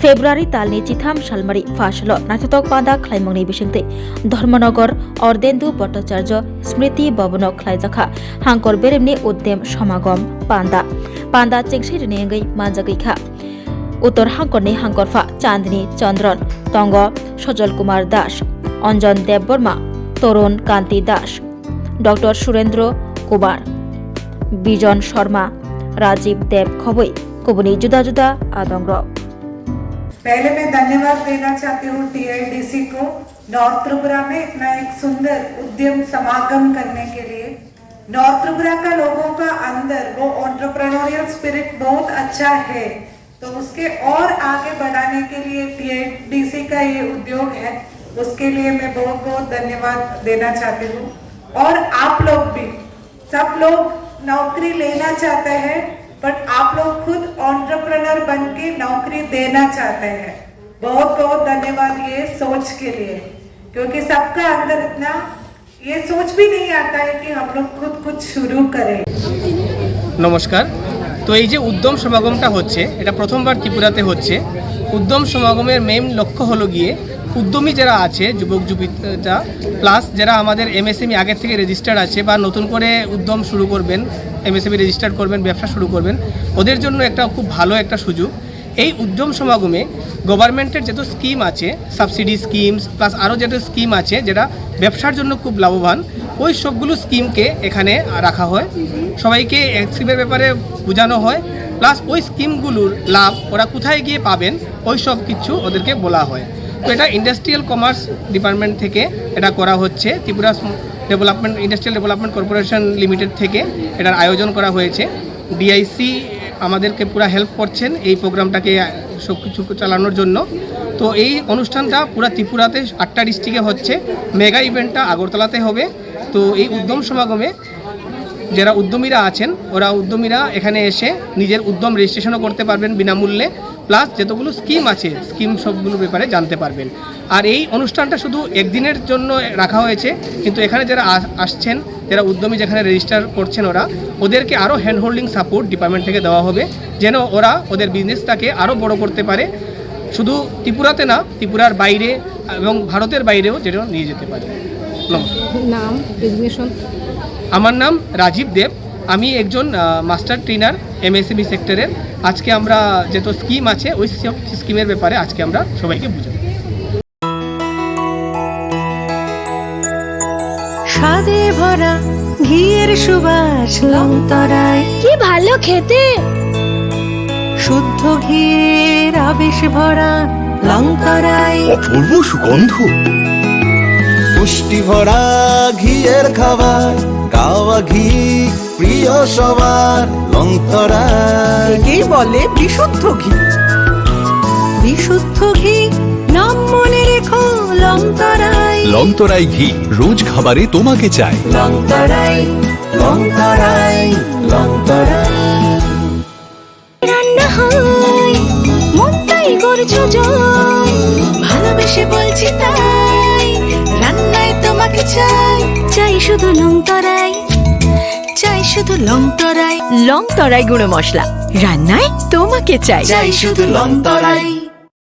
फेब्रुवारी तालनि चिथाम सालमारि फासल नाथक पादा खलाइमंनि बिसिंते धर्मनगर अर्देन्दु भट्टाचार्य स्मृति भवन खलाइजाखा हांकर बेरेमनि उद्यम समागम पान्दा चेंगसि रिनेंगै मानजागैखा उत्तर हांकरनि हांकरफा चांदनी चंद्रन तंग सजल कुमार दास अंजन देव बर्मा तरुण कांति दास डॉक्टर सुरेंद्र कुमार बिजन शर्मा राजीव देव खबई कुबनी जुदा जुदा आदंग। पहले मैं धन्यवाद देना चाहती हूँ टीआईडीसी को नॉर्थ त्रिपुरा में इतना एक सुंदर उद्यम समागम करने के लिए। नॉर्थ त्रिपुरा का लोगों का अंदर वो एंटरप्रेन्योरियल स्पिरिट बहुत अच्छा है, तो उसके और आगे बढ़ाने के लिए टीआईडीसी का ये उद्योग है, उसके लिए मैं बहुत बहुत धन्यवाद देना चाहती हूँ। और आप लोग भी सब लोग नौकरी लेना चाहते हैं, बट आप लोग खुद एंटरप्रेन्योर बन के नौकरी देना चाहते हैं। बहुत बहुत धन्यवाद ये सोच के लिए, क्योंकि सबका अंदर इतना ये सोच भी नहीं आता है कि हम लोग खुद कुछ शुरू करें। नमस्कार। तो এই যে উদ্যম সমাগমটা হচ্ছে, এটা প্রথমবার ত্রিপুরাতে হচ্ছে। উদ্যম সমাগমের মেইন লক্ষ্য হলো গিয়ে উদ্যমী যারা আছে যুবক যুবতীরা প্লাস যারা আমাদের এমএসএমই আগের থেকে রেজিস্টার্ড আছে বা নতুন করে উদ্যম শুরু করবেন, এমএসএমই রেজিস্টার্ড করবেন, ব্যবসা শুরু করবেন, ওদের জন্য একটা খুব ভালো একটা সুযোগ। এই উদ্যম সমাগমে গভর্নমেন্টের যত স্কিম আছে, সাবসিডি স্কিমস প্লাস আরও যত স্কিম আছে যেটা ব্যবসার জন্য খুব লাভবান, ওই সবগুলো স্কিমকে এখানে রাখা হয়। সবাইকে স্কিমের ব্যাপারে বোঝানো হয়, প্লাস ওই স্কিমগুলোর লাভ ওরা কোথায় গিয়ে পাবেন ওই সব কিছু ওদেরকে বলা হয়। তো এটা ইন্ডাস্ট্রিয়াল কমার্স ডিপার্টমেন্ট থেকে এটা করা হচ্ছে, Tripura industrial development corporation limited থেকে এটার আয়োজন করা হয়েছে। ডিআইসি আমাদেরকে পুরো হেল্প করছেন এই প্রোগ্রামটাকে সব কিছু চালানোর জন্য। তো এই অনুষ্ঠানটা পুরো ত্রিপুরাতে 8টা ডিস্ট্রিক্টে হচ্ছে, মেগা ইভেন্টটা আগরতলাতে হবে। তো এই উদ্যম সমাগমে যারা উদ্যমীরা আছেন উদ্যমীরা এখানে এসে নিজের উদ্যম রেজিস্ট্রেশনও করতে পারবেন বিনামূল্যে, প্লাস যতগুলো স্কিম আছে স্কিম সবগুলোর ব্যাপারে জানতে পারবেন। আর এই অনুষ্ঠানটা শুধু একদিনের জন্য রাখা হয়েছে, কিন্তু এখানে যারা আসছেন, যারা উদ্যমী যেখানে রেজিস্টার করছেন ওদেরকে আরও হ্যান্ড হোল্ডিং সাপোর্ট ডিপার্টমেন্ট থেকে দেওয়া হবে, যেন ওরা ওদের বিজনেসটাকে আরও বড় করতে পারে, শুধু ত্রিপুরাতে না ত্রিপুরার বাইরে এবং ভারতের বাইরেও যেন নিয়ে যেতে পারে। নাম ডেজিগনেশন? আমার নাম রাজীব দেব, আমি একজন মাস্টার ট্রেনার এমএসএমই সেক্টরের। আজকে আমরা যত স্কিম আছে ওই সব স্কিমের ব্যাপারে আজকে আমরা সবাইকে বুঝাবো। স্বাদে ভরা ঘিয়ের সুবাস লংতরায়, কি ভালো খেতে! শুদ্ধ ঘিয়ের আবেশ ভরা লংতরায়, অপূর্ব সুগন্ধ, পুষ্টি ভরা ঘিয়ের খাবার, গাওয়া ঘি প্রিয় সবার লংতরায়। একেই বলে বিশুদ্ধ ঘি। বিশুদ্ধ ঘি নাম মনে রেখো লংতরায়। লংতরাই ঘি রোজ খাবারে তোমাকে চাই। লংতরায় লংতরায় লংতরায়। রান্না হয় মনটাই করছো জয়, ভালোবেসে বলছি তাই, রান্নায় তোমাকে চাই, চাই শুধু লংতরাই, চাই শুধু লংতরাই। লংতরাই গুঁড়ো মশলা, রান্নায় তোমাকে চাই, চাই শুধু লংতরাই।